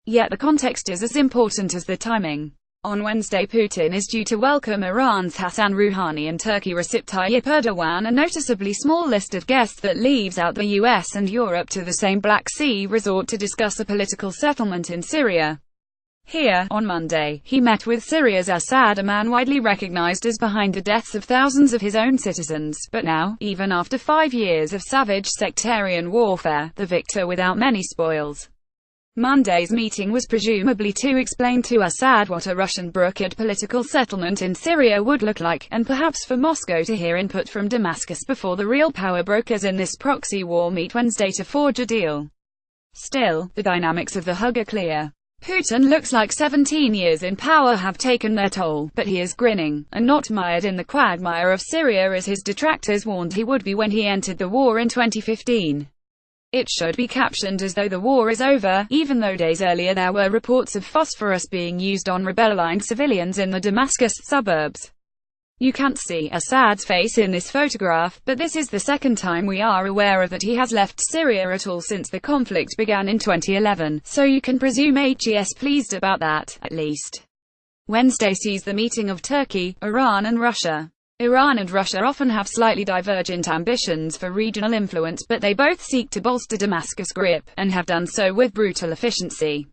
Yet the context is as important as the timing. On Wednesday, Putin is due to welcome Iran's Hassan Rouhani and Turkey Recep Tayyip Erdogan, a noticeably small list of guests that leaves out the US and Europe to the same Black Sea resort to discuss a political settlement in Syria. Here, on Monday, he met with Syria's Assad, a man widely recognized as behind the deaths of thousands of his own citizens, but now, even after 5 years of savage sectarian warfare, the victor without many spoils. Monday's meeting was presumably to explain to Assad what a Russian-brokered political settlement in Syria would look like, and perhaps for Moscow to hear input from Damascus before the real power brokers in this proxy war meet Wednesday to forge a deal. Still, the dynamics of the hug are clear. Putin looks like 17 years in power have taken their toll, but he is grinning, and not mired in the quagmire of Syria as his detractors warned he would be when he entered the war in 2015. It should be captioned as though the war is over, even though days earlier there were reports of phosphorus being used on rebel-aligned civilians in the Damascus suburbs. You can't see Assad's face in this photograph, but this is the second time we are aware of that he has left Syria at all since the conflict began in 2011, so you can presume HE's pleased about that, at least. Wednesday sees the meeting of Turkey, Iran and Russia. Iran and Russia often have slightly divergent ambitions for regional influence, but they both seek to bolster Damascus' grip, and have done so with brutal efficiency.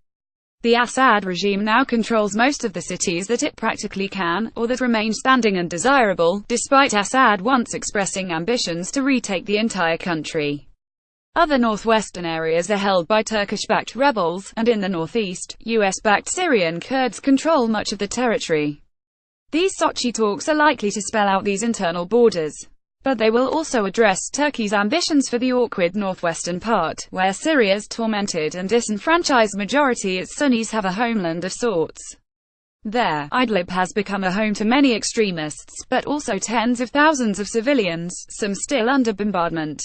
The Assad regime now controls most of the cities that it practically can, or that remain standing and desirable, despite Assad once expressing ambitions to retake the entire country. Other northwestern areas are held by Turkish-backed rebels, and in the northeast, US-backed Syrian Kurds control much of the territory. These Sochi talks are likely to spell out these internal borders. But they will also address Turkey's ambitions for the awkward northwestern part, where Syria's tormented and disenfranchised majority its Sunnis have a homeland of sorts. There, Idlib has become a home to many extremists, but also tens of thousands of civilians, some still under bombardment.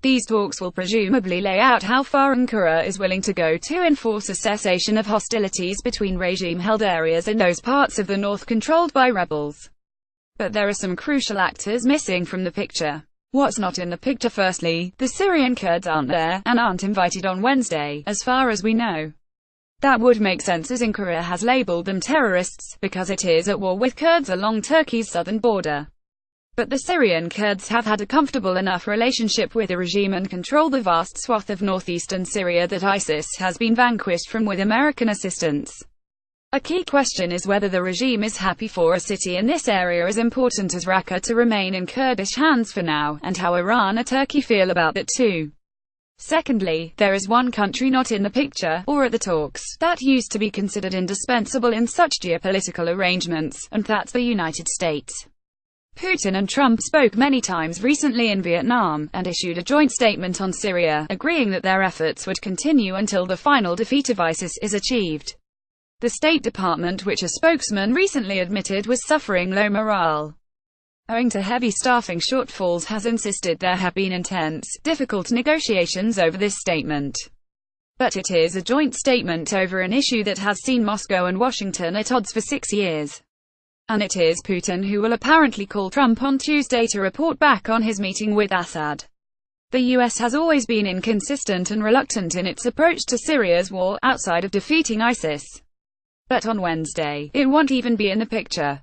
These talks will presumably lay out how far Ankara is willing to go to enforce a cessation of hostilities between regime-held areas and those parts of the north controlled by rebels. But there are some crucial actors missing from the picture. What's not in the picture? Firstly, the Syrian Kurds aren't there, and aren't invited on Wednesday, as far as we know. That would make sense as Ankara has labeled them terrorists, because it is at war with Kurds along Turkey's southern border. But the Syrian Kurds have had a comfortable enough relationship with the regime and control the vast swath of northeastern Syria that ISIS has been vanquished from with American assistance. A key question is whether the regime is happy for a city in this area as important as Raqqa to remain in Kurdish hands for now, and how Iran and Turkey feel about that too. Secondly, there is one country not in the picture, or at the talks, that used to be considered indispensable in such geopolitical arrangements, and that's the United States. Putin and Trump spoke many times recently in Vietnam, and issued a joint statement on Syria, agreeing that their efforts would continue until the final defeat of ISIS is achieved. The State Department, which a spokesman recently admitted was suffering low morale owing to heavy staffing shortfalls, has insisted there have been intense, difficult negotiations over this statement. But it is a joint statement over an issue that has seen Moscow and Washington at odds for 6 years. And it is Putin who will apparently call Trump on Tuesday to report back on his meeting with Assad. The US has always been inconsistent and reluctant in its approach to Syria's war, outside of defeating ISIS. But on Wednesday, it won't even be in the picture.